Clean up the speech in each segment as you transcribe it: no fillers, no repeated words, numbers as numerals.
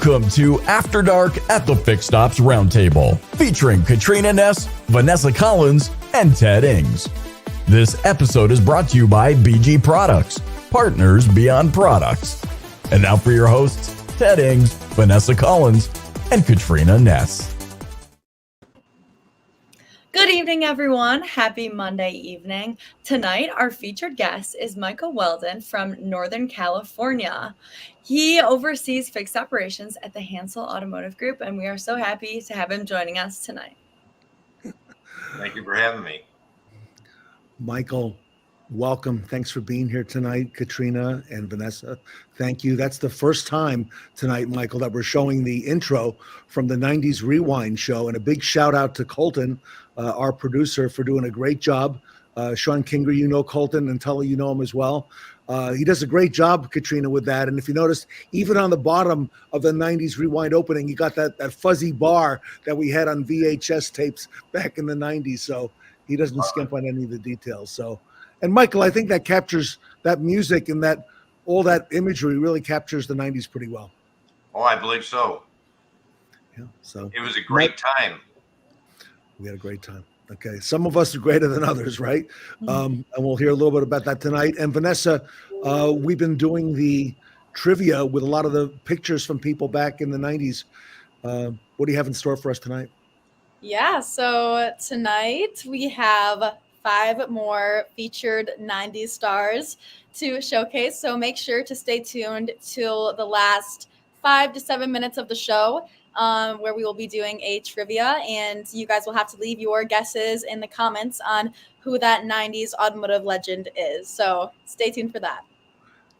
Welcome to After Dark at the Fix Stops Roundtable, featuring Katrina Ness, Vanessa Collins, and Ted Ings. This episode is brought to you by BG Products, partners beyond products. And now for your hosts, Ted Ings, Vanessa Collins, and Katrina Ness. Good evening, everyone. Happy Monday evening. Tonight, our featured guest is Michael Weldon from Northern California. He oversees fixed operations at the Hansel Automotive Group, and we are so happy to have him joining us tonight. Thank you for having me. Michael, welcome. Thanks for being here tonight, Katrina and Vanessa. Thank you. That's the first time tonight, Michael, that we're showing the intro from the 90s Rewind show. And a big shout out to Colton, our producer, for doing a great job. Sean Kingery, you know Colton, and Tully, you know him as well. He does a great job, Katrina, with that. And if you notice, even on the bottom of the 90s Rewind opening, you got that fuzzy bar that we had on VHS tapes back in the 90s. So he doesn't skimp on any of the details. So, and Michael, I think that captures that music and that all that imagery really captures the 90s pretty well. Oh, I believe so. Yeah. So it was a great time. We had a great time. Okay. Some of us are greater than others, right? And we'll hear a little bit about that tonight. And Vanessa, we've been doing the trivia with a lot of the pictures from people back in the 90s. What do you have in store for us tonight? Yeah, so tonight we have 5 more featured 90s stars to showcase. So make sure to stay tuned till the last 5 to 7 minutes of the show, where we will be doing a trivia, and you guys will have to leave your guesses in the comments on who that 90s automotive legend is. So stay tuned for that.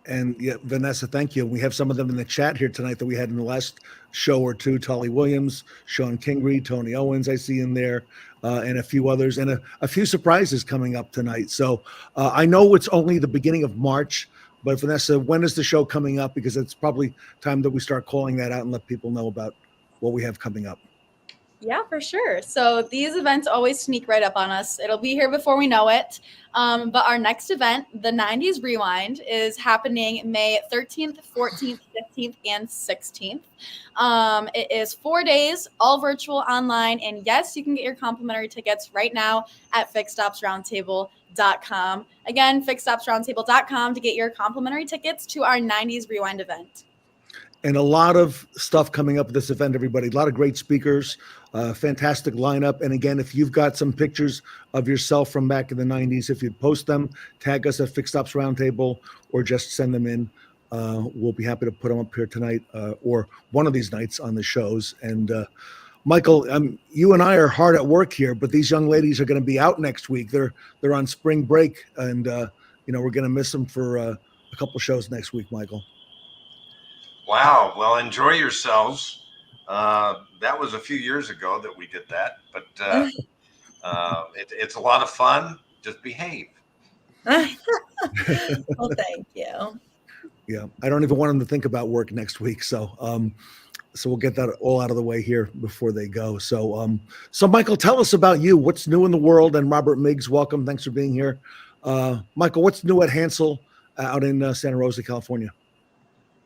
And yeah, Vanessa, thank you. We have some of them in the chat here tonight that we had in the last show or two. Tully Williams, Sean Kingery, Tony Owens, I see in there, and a few others, and a few surprises coming up tonight. So I know it's only the beginning of March, but Vanessa, when is the show coming up? Because it's probably time that we start calling that out and let people know about what we have coming up. Yeah, for sure. So these events always sneak right up on us. It'll be here before we know it. But our next event, the 90s Rewind, is happening May 13th, 14th, 15th, and 16th. It is 4 days, all virtual, online. And yes, you can get your complimentary tickets right now at fixstopsroundtable.com. Again, fixstopsroundtable.com to get your complimentary tickets to our 90s Rewind event. And a lot of stuff coming up at this event, everybody. A lot of great speakers, fantastic lineup. And again, if you've got some pictures of yourself from back in the 90s, if you post them, tag us at Fixed Stops Roundtable or just send them in. We'll be happy to put them up here tonight or one of these nights on the shows. And Michael, you and I are hard at work here, but these young ladies are going to be out next week. They're on spring break, and we're going to miss them for a couple shows next week, Michael. Wow. Well, enjoy yourselves. That was a few years ago that we did that, but it's a lot of fun. Just behave. Well, thank you. Yeah, I don't even want them to think about work next week. So we'll get that all out of the way here before they go. So Michael, tell us about you. What's new in the world? And Robert Miggs, welcome. Thanks for being here. Michael, what's new at Hansel out in Santa Rosa, California?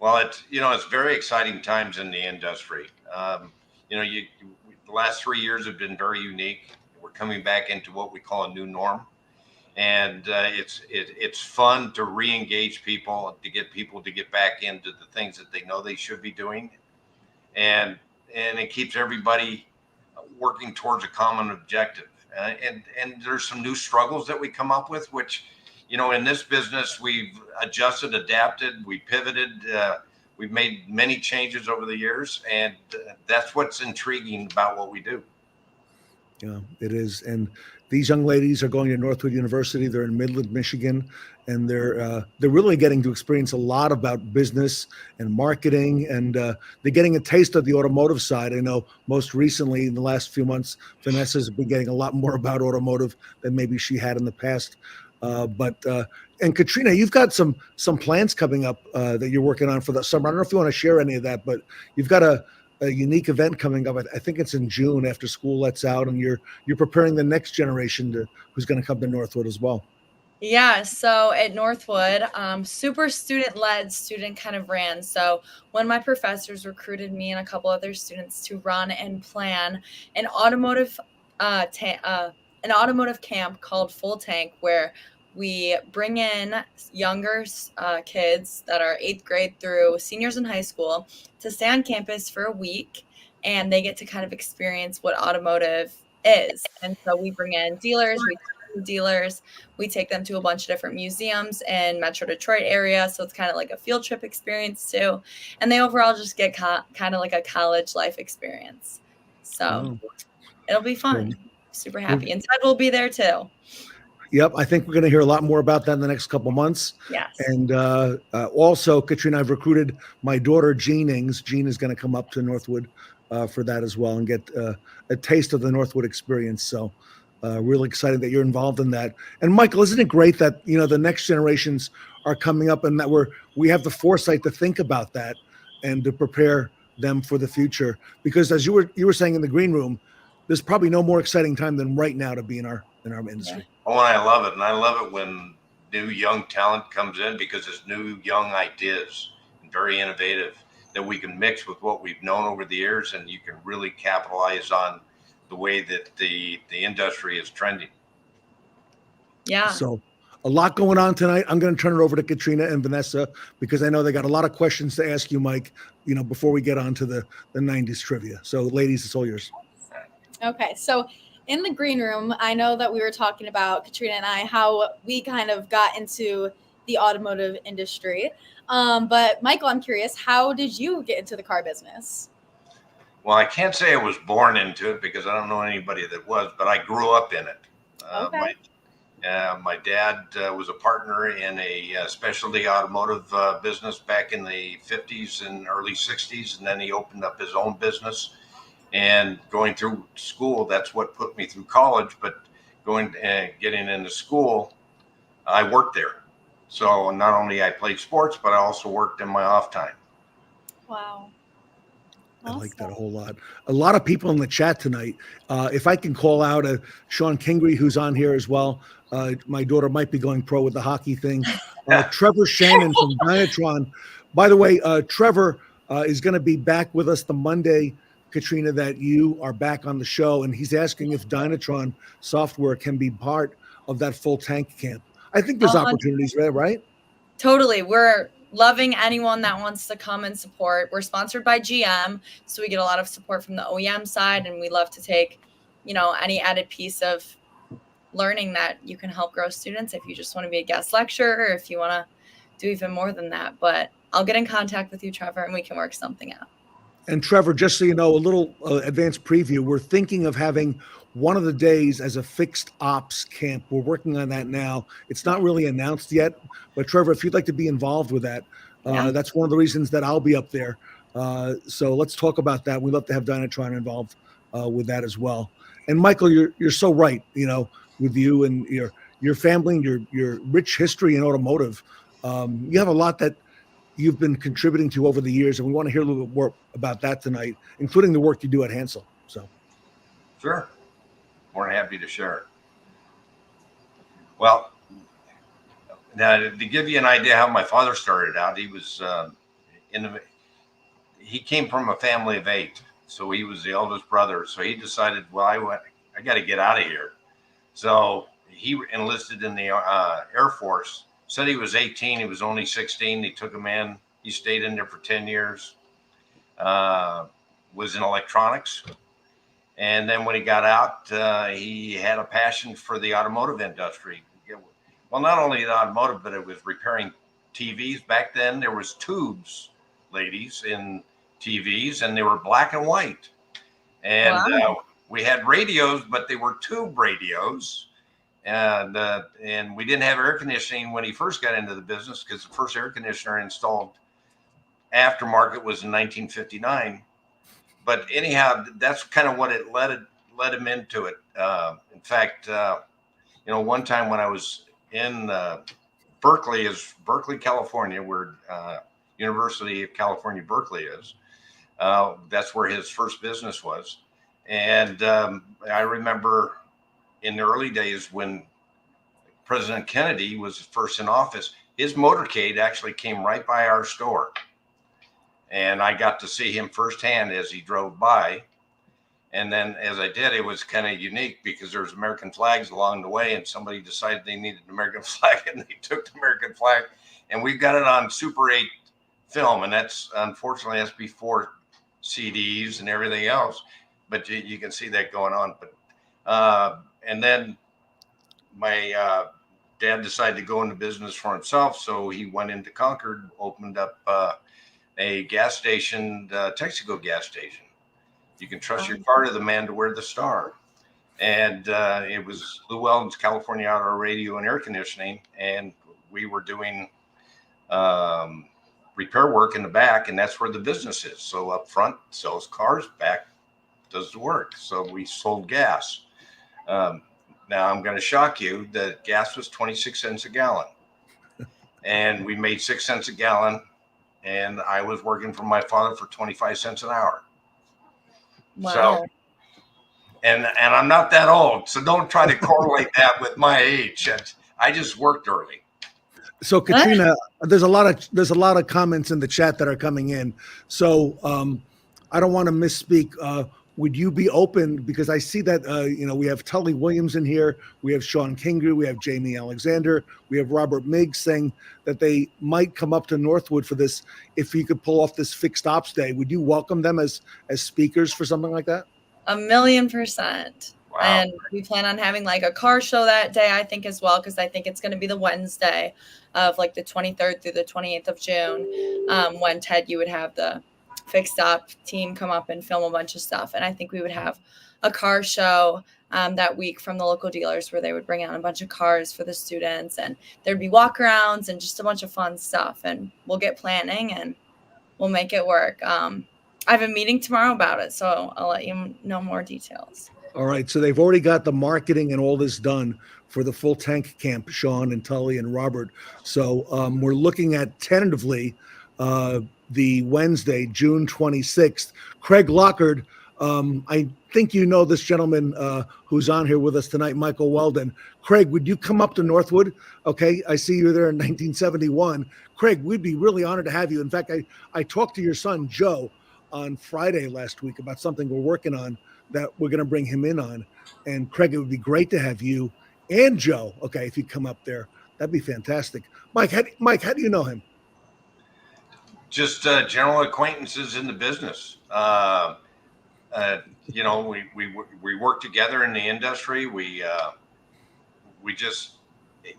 Well, it's very exciting times in the industry. The last 3 years have been very unique. We're coming back into what we call a new norm, and it's fun to re-engage people, to get people to get back into the things that they know they should be doing, and it keeps everybody working towards a common objective. And there's some new struggles that we come up with, which, in this business, we've adjusted, adapted, we pivoted, we've made many changes over the years, and that's what's intriguing about what we do. Yeah, it is. And these young ladies are going to Northwood University. They're in Midland, Michigan, and they're really getting to experience a lot about business and marketing, and they're getting a taste of the automotive side. I know most recently in the last few months, Vanessa's been getting a lot more about automotive than maybe she had in the past. And Katrina, you've got some plans coming up that you're working on for the summer. I don't know if you want to share any of that, but you've got a unique event coming up. I think it's in June after school lets out, and you're preparing the next generation who's going to come to Northwood as well. Yeah, so at Northwood, super student-led, student kind of ran. So when my professors recruited me and a couple other students to run and plan an automotive, an automotive camp called Full Tank, where we bring in younger kids that are 8th grade through seniors in high school to stay on campus for a week, and they get to kind of experience what automotive is. And so we bring in dealers, we talk to dealers, we take them to a bunch of different museums in Metro Detroit area. So it's kind of like a field trip experience too. And they overall just get kind of like a college life experience. So Wow. it'll be Well, fun. Super happy. And Ted will be there too. yep, I think we're going to hear a lot more about that in the next couple months. Yes. And also, Katrina, I've recruited my daughter, Jean Ings. Jean is going to come up to Northwood for that as well and get a taste of the Northwood experience. So really excited that you're involved in that. And Michael, isn't it great that, the next generations are coming up and that we have the foresight to think about that and to prepare them for the future? Because as you were saying in the green room, there's probably no more exciting time than right now to be in our industry. Oh, and I love it. And I love it when new young talent comes in because it's new young ideas and very innovative that we can mix with what we've known over the years, and you can really capitalize on the way that the industry is trending. Yeah. So a lot going on tonight. I'm going to turn it over to Katrina and Vanessa because I know they got a lot of questions to ask you, Mike, before we get on to the 90s trivia. So ladies, it's all yours. Okay, so in the green room, I know that we were talking about, Katrina and I, how we kind of got into the automotive industry. But Michael, I'm curious, how did you get into the car business? Well, I can't say I was born into it because I don't know anybody that was, but I grew up in it. Okay. My dad was a partner in a specialty automotive business back in the 50s and early 60s, and then he opened up his own business. And going through school, that's what put me through college. But getting into school, I worked there. So not only I played sports, but I also worked in my off time. Wow. I like that a whole lot. A lot of people in the chat tonight. If I can call out Sean Kingry, who's on here as well. My daughter might be going pro with the hockey thing. Trevor Shannon from Dynatron. By the way, Trevor is going to be back with us the Monday, Katrina, that you are back on the show. And he's asking if Dynatron software can be part of that full tank camp. I think there's opportunities there, right? Totally. We're loving anyone that wants to come and support. We're sponsored by GM, so we get a lot of support from the OEM side, and we love to take, any added piece of learning that you can help grow students if you just want to be a guest lecturer or if you want to do even more than that. But I'll get in contact with you, Trevor, and we can work something out. And Trevor, just so you know, a little advanced preview, we're thinking of having one of the days as a fixed ops camp. We're working on that now. It's not really announced yet, but Trevor, if you'd like to be involved with that, that's one of the reasons that I'll be up there. So let's talk about that. We'd love to have Dynatron involved with that as well. And Michael, you're so right, with you and your family and your rich history in automotive. You have a lot that you've been contributing to over the years, and we want to hear a little bit more about that tonight, including the work you do at Hansel. So, sure, more than happy to share it. Well, now to give you an idea how my father started out, he was he came from a family of 8, so he was the eldest brother. So he decided, well, I got to get out of here. So he enlisted in the Air Force. Said he was 18. He was only 16. They took him in. He stayed in there for 10 years. Was in electronics. And then when he got out, he had a passion for the automotive industry. Well, not only the automotive, but it was repairing TVs. Back then, there was tubes, ladies, in TVs, and they were black and white. And we had radios, but they were tube radios. And we didn't have air conditioning when he first got into the business because the first air conditioner installed aftermarket was in 1959. But anyhow, that's kind of what it led him into it. In fact, one time when I was in Berkeley, California, where University of California, Berkeley is. That's where his first business was. And I remember in the early days when President Kennedy was first in office, his motorcade actually came right by our store. And I got to see him firsthand as he drove by. And then as I did, it was kind of unique because there's American flags along the way, and somebody decided they needed an American flag, and they took the American flag. And we've got it on Super 8 film, and that's unfortunately that's before CDs and everything else. But you can see that going on. But and then my dad decided to go into business for himself, so he went into Concord, opened up a gas station, Texaco gas station. You can trust your car to the man to wear the star. And it was Lou Weldon's California Outdoor Radio and Air Conditioning, and we were doing repair work in the back, and that's where the business is. So up front sells cars, back does the work. So we sold gas. Now I'm going to shock you that gas was 26 cents a gallon, and we made 6 cents a gallon, and I was working for my father for 25 cents an hour. Wow. So, and I'm not that old, so don't try to correlate that with my age. I just worked early. So Katrina, there's a lot of comments in the chat that are coming in. So I don't want to misspeak. Would you be open, because I see that we have Tully Williams in here, we have Sean Kingery, we have Jamie Alexander, we have Robert Miggs saying that they might come up to Northwood for this if you could pull off this fixed ops day. Would you welcome them as speakers for something like that? 1,000,000%. Wow. And we plan on having like a car show that day, I think, as well, because I think it's going to be the Wednesday of like the 23rd through the 28th of June, when Ted, you would have the fixed op team come up and film a bunch of stuff. And I think we would have a car show that week from the local dealers where they would bring out a bunch of cars for the students, and there'd be walkarounds and just a bunch of fun stuff. And we'll get planning and we'll make it work. I have a meeting tomorrow about it, so I'll let you know more details. All right. So they've already got the marketing and all this done for the full tank camp, Sean and Tully and Robert. So we're looking at tentatively the Wednesday, June 26th. Craig Lockard, I think you know this gentleman who's on here with us tonight, Michael Weldon. Craig, would you come up to Northwood? Okay, I see you there in 1971. Craig, we'd be really honored to have you. In fact, I talked to your son, Joe, on Friday last week about something we're working on that we're going to bring him in on. And Craig, it would be great to have you and Joe. Okay, if you come up there, that'd be fantastic. Mike, how do you know him? Just general acquaintances in the business. We work together in the industry. We just,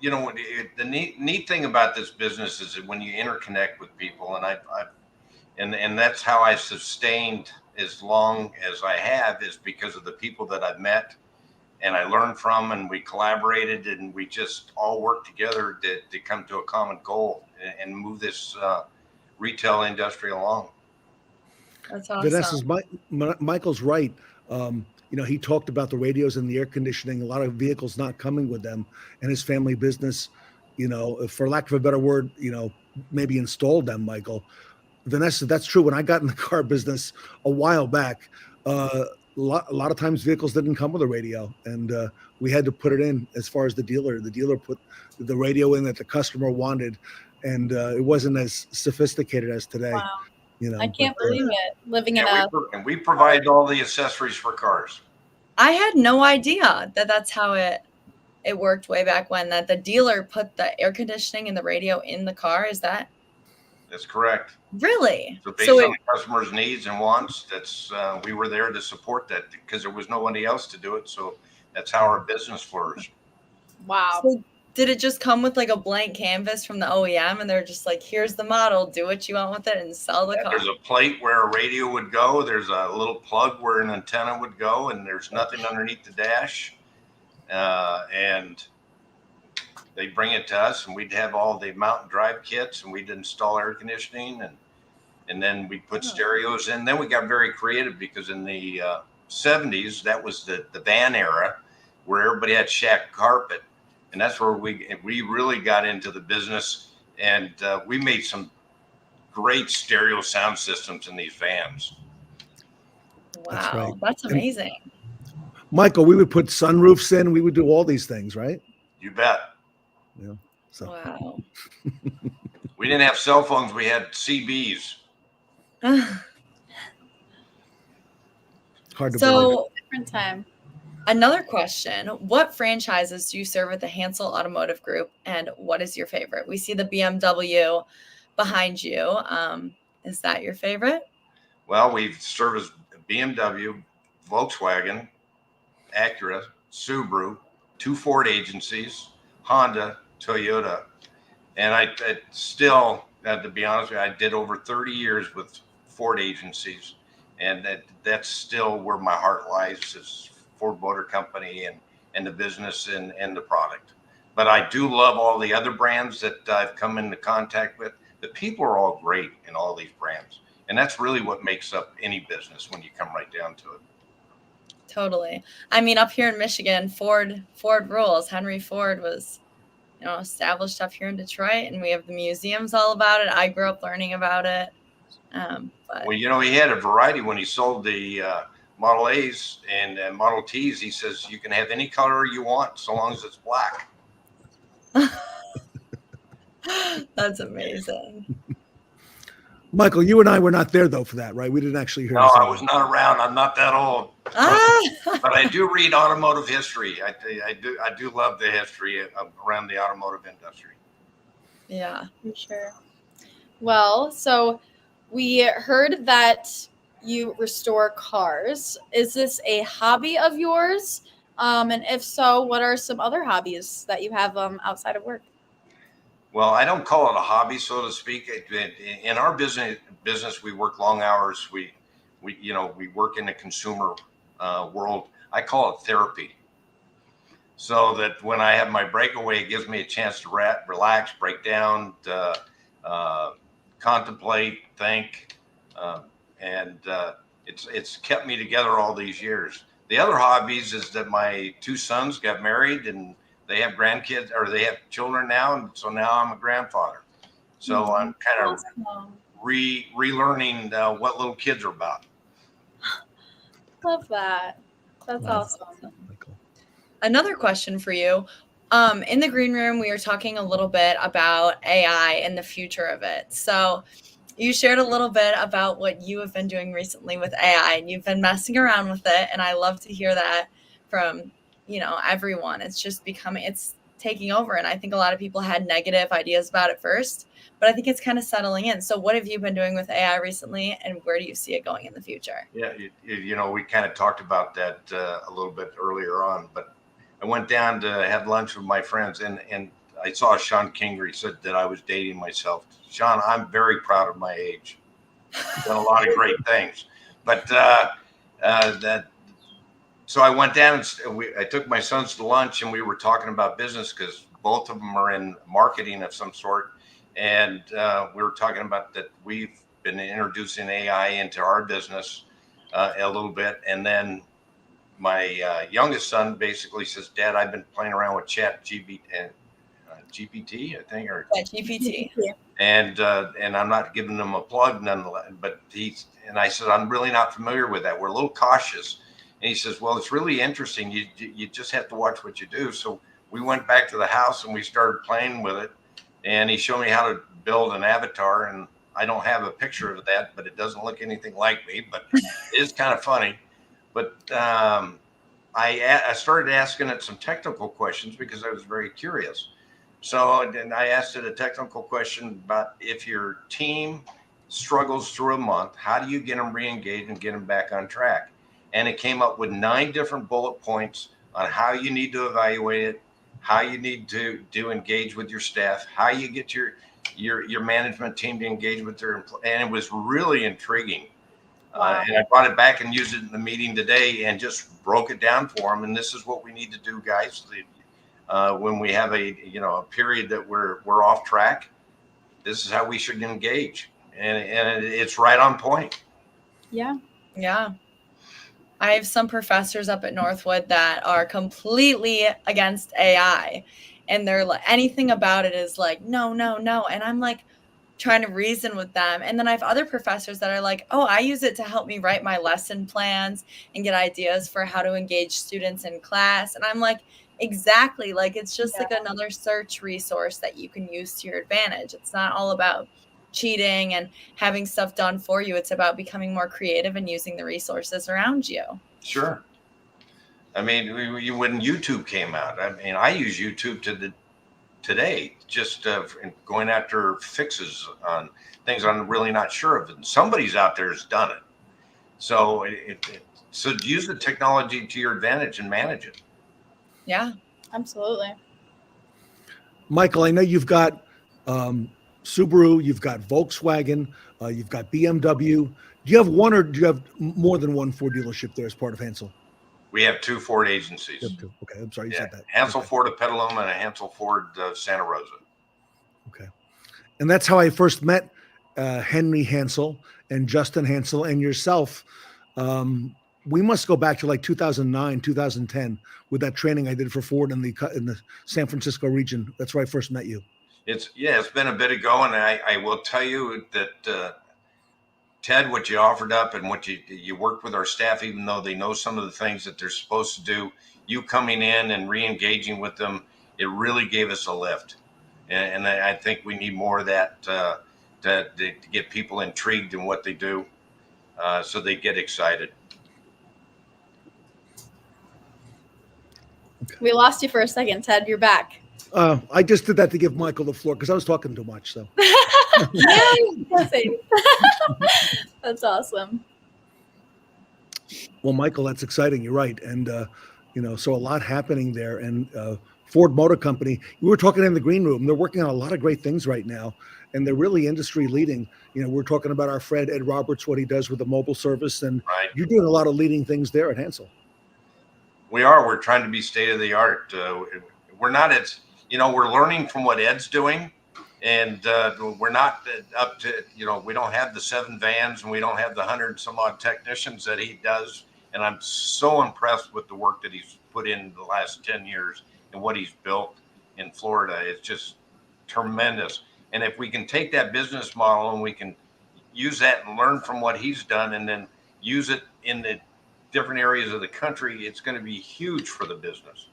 the neat thing about this business is that when you interconnect with people, and that's how I've sustained as long as I have, is because of the people that I've met and I learned from, and we collaborated, and we just all worked together to come to a common goal and move this retail industry along. That's awesome. Vanessa's Michael's right. He talked about the radios and the air conditioning, a lot of vehicles not coming with them, and his family business, for lack of a better word, maybe installed them, Michael. Vanessa, that's true. When I got in the car business a while back, a lot of times vehicles didn't come with a radio, and we had to put it in as far as the dealer. The dealer put the radio in that the customer wanted, and it wasn't as sophisticated as today. Wow. I can't believe it. Living in and we provide all the accessories for cars. I had no idea that that's how it worked way back when, that the dealer put the air conditioning and the radio in the car. Is that? That's correct. Really? So based on the customer's needs and wants, that's we were there to support that because there was nobody else to do it. So that's how our business flourished. Wow. So did it just come with like a blank canvas from the OEM, and they're just like, here's the model, do what you want with it and sell the car? There's a plate where a radio would go. There's a little plug where an antenna would go, and there's nothing underneath the dash. And they bring it to us, and we'd have all the mount and drive kits, and we'd install air conditioning, and then we'd put stereos in. Then we got very creative because in the 70s, that was the van era where everybody had shack carpet. And that's where we really got into the business, and we made some great stereo sound systems in these vans. Wow, that's amazing. And Michael, we would put sunroofs in. We would do all these things, right? You bet. Yeah. So Wow. We didn't have cell phones. We had CBs. hard to believe. So Different time. another question, what franchises do you serve at the Hansel Automotive Group, and what is your favorite? We see the BMW behind you. Is that your favorite? Well, we've serviced BMW, Volkswagen, Acura, Subaru, 2 Ford agencies, Honda, Toyota. And I still, to be honest with you, I did over 30 years with Ford agencies. And that's still where my heart lies, is Ford Motor Company and the business and the product. But I do love all the other brands that I've come into contact with. The people are all great in all these brands. And that's really what makes up any business when you come right down to it. Totally. I mean, up here in Michigan, Ford rules. Henry Ford was, established up here in Detroit, and we have the museums all about it. I grew up learning about it. But Well, he had a variety when he sold the Model A's and Model T's. He says you can have any color you want so long as it's black. that's amazing. Michael, you and I were not there though for that, right? We didn't actually hear. No, I was not around. I'm not that old. But I do read automotive history. I do love the history around the automotive industry. Yeah, For sure. Well, so we heard that you restore cars. Is this a hobby of yours? And if so, what are some other hobbies that you have outside of work? Well, I don't call it a hobby, so to speak. In our business, we work long hours. We work in the consumer world. I call it therapy. So that when I have my breakaway, it gives me a chance to relax, break down, contemplate, think, and it's kept me together all these years. The other hobbies is that my 2 sons got married and they have grandkids, or they have children now, and so now I'm a grandfather. So I'm kind of relearning what little kids are about. Love that. That's That's awesome. Michael. Another question for you. In the green room, we were talking a little bit about AI and the future of it. So you shared a little bit about what you have been doing recently with AI, and you've been messing around with it. And I love to hear that from, everyone. It's just it's taking over. And I think a lot of people had negative ideas about it first, but I think it's kind of settling in. So what have you been doing with AI recently, and where do you see it going in the future? Yeah, we kind of talked about that a little bit earlier on, but I went down to have lunch with my friends, and I saw Sean Kingery said that I was dating myself. Sean, I'm very proud of my age. I've done a lot of great things, but so I went down and I took my sons to lunch, and we were talking about business because both of them are in marketing of some sort, and we were talking about that we've been introducing AI into our business a little bit, and then my youngest son basically says, "Dad, I've been playing around with GPT, I think, or GPT. and I'm not giving them a plug, nonetheless. But I said, I'm really not familiar with that. We're a little cautious." And he says, "Well, it's really interesting. You just have to watch what you do." So we went back to the house and we started playing with it, and he showed me how to build an avatar. And I don't have a picture of that, but it doesn't look anything like me. But it is kind of funny. But I started asking it some technical questions because I was very curious. So then I asked it a technical question about if your team struggles through a month, how do you get them re-engaged and get them back on track? And it came up with 9 different bullet points on how you need to evaluate it, how you need to engage with your staff, how you get your management team to engage with their employees. And it was really intriguing. Wow. And I brought it back and used it in the meeting today and just broke it down for them. And this is what we need to do, guys. When we have a period that we're off track, this is how we should engage. And it's right on point. Yeah. Yeah. I have some professors up at Northwood that are completely against AI, and they're like, anything about it is like, no, no, no. And I'm like trying to reason with them. And then I have other professors that are like, oh, I use it to help me write my lesson plans and get ideas for how to engage students in class. And I'm like, Exactly. Like it's just like another search resource that you can use to your advantage. It's not all about cheating and having stuff done for you. It's about becoming more creative and using the resources around you. Sure. I mean, when YouTube came out, I mean, I use YouTube today, just going after fixes on things I'm really not sure of. And somebody's out there has done it. So so use the technology to your advantage and manage it. Yeah, absolutely. Michael, I know you've got Subaru, you've got Volkswagen, you've got BMW. Do you have one or do you have more than one Ford dealership there as part of Hansel? We have 2 Ford agencies. Okay, I'm sorry you said that. Hansel Ford of Petaluma and a Hansel Ford of Santa Rosa. Okay. And that's how I first met Henry Hansel and Justin Hansel and yourself. We must go back to like 2009, 2010 with that training I did for Ford in the San Francisco region. That's where I first met you. It's been a bit ago, and I will tell you that Ted, what you offered up and what you worked with our staff, even though they know some of the things that they're supposed to do, you coming in and re-engaging with them, it really gave us a lift. And I think we need more of that to get people intrigued in what they do, so they get excited. We lost you for a second, Ted. You're back. I just did that to give Michael the floor because I was talking too much. So That's awesome. Well, Michael, that's exciting. You're right. And, so a lot happening there. And Ford Motor Company, we were talking in the green room. They're working on a lot of great things right now. And they're really industry leading. We're talking about our friend Ed Roberts, what he does with the mobile service. And You're doing a lot of leading things there at Hansel. We are. We're trying to be state of the art. We're not as, we're learning from what Ed's doing. And we're not up to, we don't have the 7 vans and we don't have the 100 some odd technicians that he does. And I'm so impressed with the work that he's put in the last 10 years and what he's built in Florida. It's just tremendous. And if we can take that business model and we can use that and learn from what he's done and then use it in the different areas of the country, it's going to be huge for the business.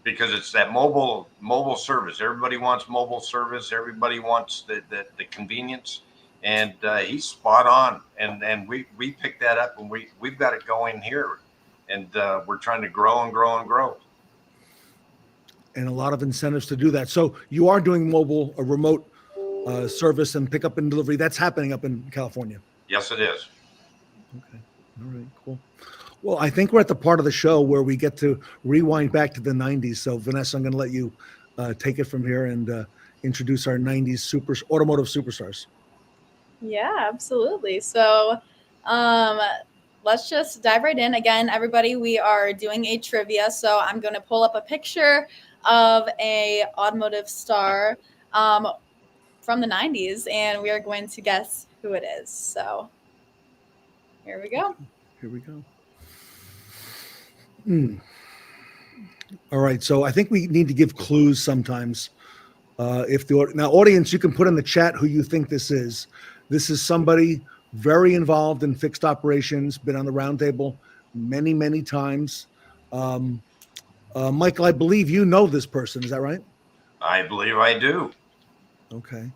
Because it's that mobile service. Everybody wants mobile service. Everybody wants the convenience, and he's spot on. And we picked that up, and we've got it going here, and we're trying to grow and grow and grow. And a lot of incentives to do that. So you are doing mobile, a remote service and pickup and delivery. That's happening up in California. Yes, it is. Okay. All right. Cool. Well, I think we're at the part of the show where we get to rewind back to the 90s. So, Vanessa, I'm going to let you take it from here and introduce our 90s automotive superstars. Yeah, absolutely. So let's just dive right in. Again, everybody, we are doing a trivia. So I'm going to pull up a picture of a automotive star from the 90s, and we are going to guess who it is. So here we go. Here we go. All right. So I think we need to give clues sometimes. Now, audience, you can put in the chat who you think this is. This is somebody very involved in fixed operations, been on the roundtable many, many times. Michael, I believe you know this person. Is that right? I believe I do. Okay.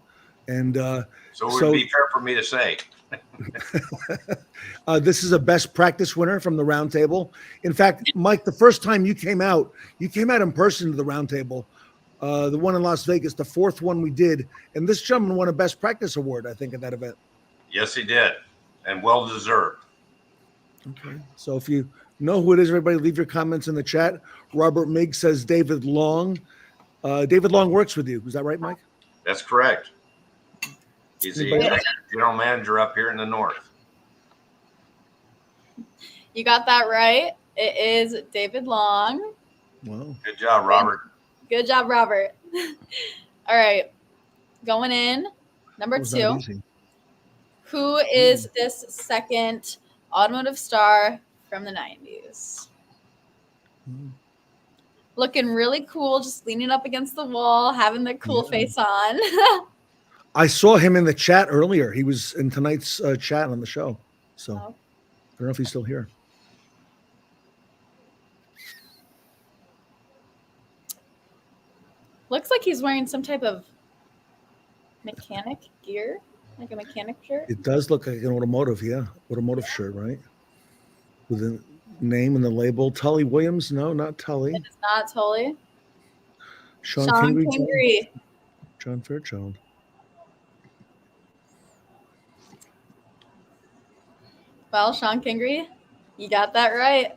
And so it would be fair for me to say. This is a best practice winner from the roundtable. In fact, Mike, the first time you came out in person to the roundtable, the one in Las Vegas, the 4th one we did, and this gentleman won a best practice award, I think, at that event. Yes, he did, and well deserved. Okay, so if you know who it is, everybody leave your comments in the chat. Robert Miggs says David Long. David Long works with you. Is that right, Mike? That's correct. He's the general manager up here in the north. You got that right. It is David Long. Wow. Good job, Robert. Good job, Robert. All right. Going in, number 2. Who is this second automotive star from the 90s? Looking really cool, just leaning up against the wall, having the cool face on. I saw him in the chat earlier. He was in tonight's chat on the show. So I don't know if he's still here. Looks like he's wearing some type of mechanic gear, like a mechanic shirt. It does look like an automotive, automotive shirt, right? With a name and the label. Tully Williams? No, not Tully. It's not Tully. Sean Sean Kingery. Kingery. John Fairchild. Well, Sean Kingery, you got that right.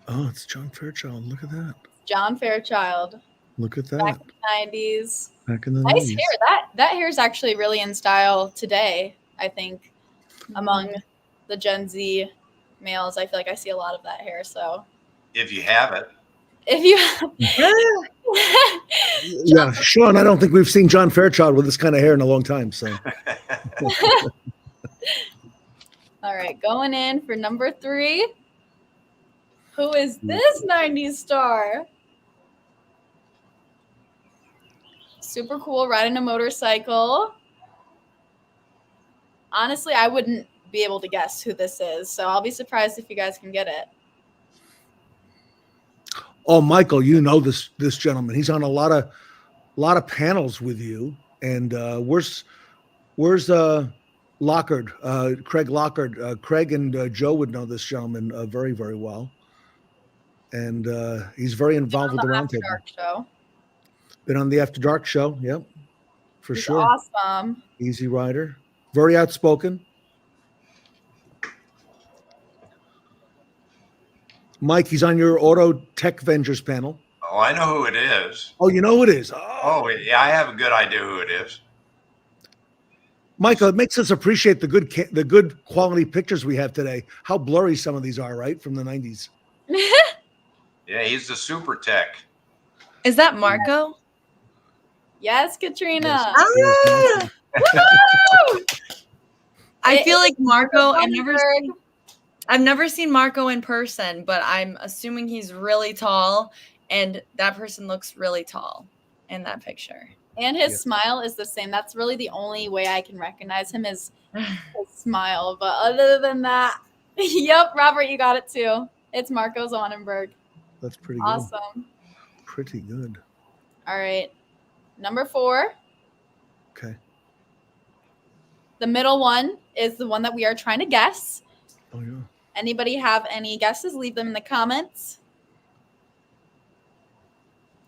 Oh, it's John Fairchild. Look at that. John Fairchild. Look at Back that. in the 90s. Back in the Nice 90s. hair. That hair is actually really in style today, I think, among the Gen Z males. I feel like I see a lot of that hair. So If you have it. if you Yeah, Sean, I don't think we've seen John Fairchild with this kind of hair in a long time. So All right, going in for number 3. Who is this 90s star? Super cool, riding a motorcycle. Honestly, I wouldn't be able to guess who this is, so I'll be surprised if you guys can get it. oh, Michael, you know this gentleman. He's on a lot of panels with you. And where's Lockard? Craig Lockard. Craig and Joe would know this gentleman very, very well. And he's very involved with the After roundtable. Dark show. Been on the After Dark show. Yep, for He's sure. awesome. Easy rider. Very outspoken. Mike, he's on your Auto Tech Vengers panel. Oh, I know who it is. Oh, you know who it is. Oh, yeah, I have a good idea who it is. Michael, it makes us appreciate the good quality pictures we have today. How blurry some of these are, right? From the 90s. Yeah, he's the super tech. Is that Marco? Yes, Katrina. Yes. Woo! I feel like Marco. Wonderful. I've never seen Marco in person, but I'm assuming he's really tall, and that person looks really tall in that picture. And his smile is the same. That's really the only way I can recognize him is his smile. But other than that, yep, Robert, you got it too. It's Marco Zonenberg. That's pretty good. Awesome. Pretty good. All right. Number 4. Okay. The middle one is the one that we are trying to guess. Oh, yeah. Anybody have any guesses? Leave them in the comments.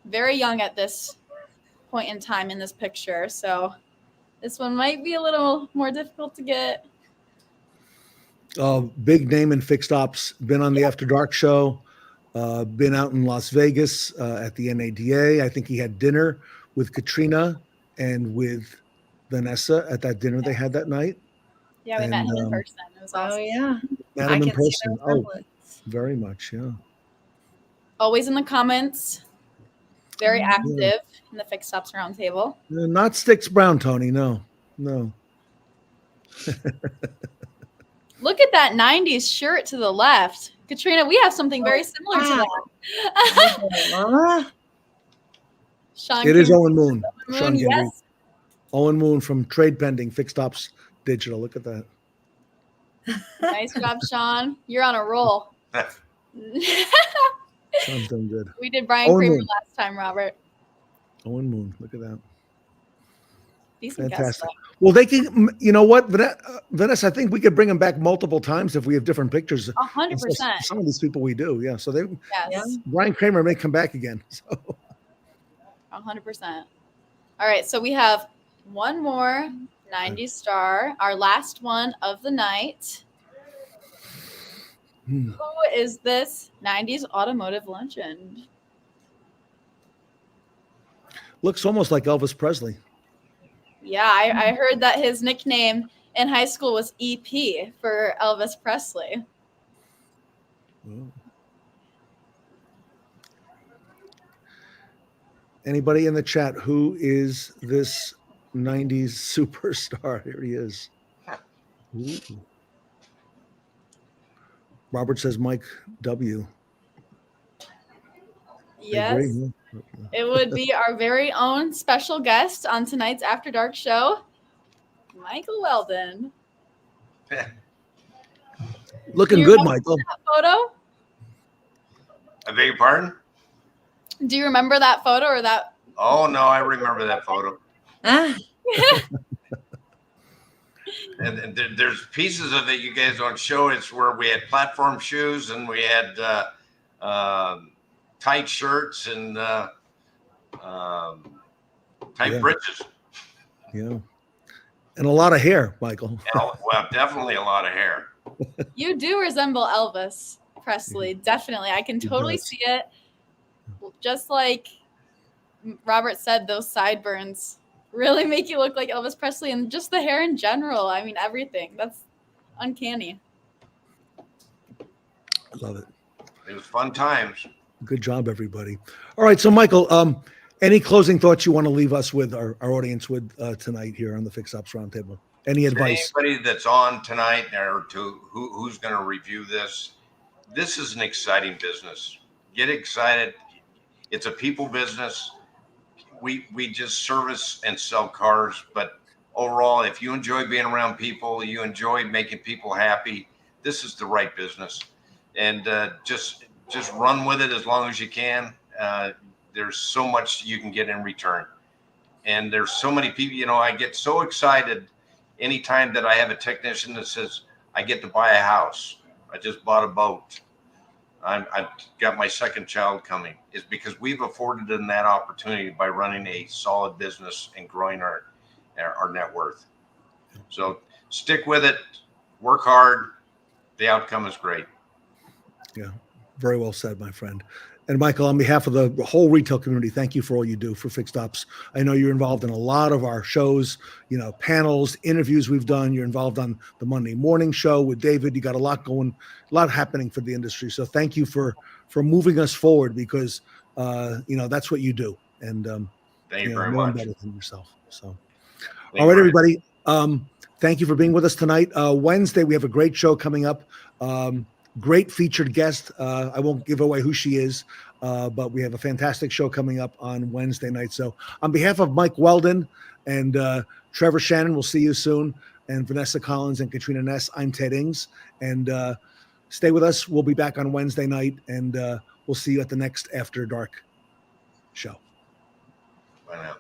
Very young at this point in time in this picture, so this one might be a little more difficult to get. Big name in fixed ops. Been on the After Dark show. Been out in Las Vegas at the NADA. I think he had dinner with Katrina and with Vanessa at that dinner they had that night. Yeah, we met him in person. It was awesome. Oh yeah, Met him in person. Oh, very much, yeah. Always in the comments. Very active in the Fixed Ops Roundtable. Not Sticks Brown, Tony. No. Look at that 90s shirt to the left. Katrina, we have something very similar to that. Sean It is King- Owen Moon. Sean Gingrey. yes. Owen Moon from Trade Pending, Fixed Ops Digital. Look at that. Nice job, Sean. You're on a roll. Sean's done good. We did Brian Owen Kramer Moon. last time, Robert. Owen Moon. Look at that. Decent guess, Fantastic. though. Well, they can, you know what, Vanessa, I think we could bring them back multiple times if we have different pictures. 100%. Some of these people we do, yeah. So they, Yes, Brian Kramer may come back again. So 100%. All right, so we have one more 90s star, our last one of the night. Who is this 90s automotive legend? looks almost like Elvis Presley. Yeah, I heard that his nickname in high school was EP for Elvis Presley. Oh. Anybody in the chat, who is this 90s superstar? Here he is. Ooh. Robert says Mike W. Yes, Agree, huh? it would be our very own special guest on tonight's After Dark show, Michael Weldon. Looking Do you good, remember Michael. that photo? I beg your pardon? Do you remember that photo or that Oh no, I remember that photo. Ah, And there's pieces of it you guys don't show. It's where we had platform shoes and we had tight shirts and tight britches. Yeah. And a lot of hair, Michael. Well, definitely a lot of hair. You do resemble Elvis Presley. Definitely. I can totally does. see it. Just like Robert said, those sideburns really make you look like Elvis Presley, and just the hair in general. I mean, everything. That's uncanny. I love it. It was fun times. Good job, everybody. All right. So, Michael, any closing thoughts you want to leave us with, our audience with tonight here on the Fix Ops Roundtable? Any advice? Anybody that's on tonight or to who's going to review this, this is an exciting business. Get excited. It's a people business. We just service and sell cars, but overall, if you enjoy being around people, you enjoy making people happy, this is the right business. And just run with it as long as you can. There's so much you can get in return. And there's so many people, I get so excited anytime that I have a technician that says, I get to buy a house. I just bought a boat. I've got my second child coming. Is because we've afforded them that opportunity by running a solid business and growing our net worth. So stick with it, work hard. The outcome is great. Yeah, very well said, my friend. And Michael, on behalf of the whole retail community, thank you for all you do for Fixed Ops. I know you're involved in a lot of our shows, panels, interviews we've done. You're involved on the Monday morning show with David. You got a lot going, a lot happening for the industry. So thank you for moving us forward, because that's what you do. And thank you very no one much. better than yourself. So, Thank all right, you. everybody. Thank you for being with us tonight. Wednesday, we have a great show coming up. Great featured guest. I won't give away who she is, but we have a fantastic show coming up on Wednesday night. So on behalf of Mike Weldon and Trevor Shannon, we'll see you soon. And Vanessa Collins and Katrina Ness, I'm Ted Ings. And stay with us. We'll be back on Wednesday night, and we'll see you at the next After Dark show. Bye now.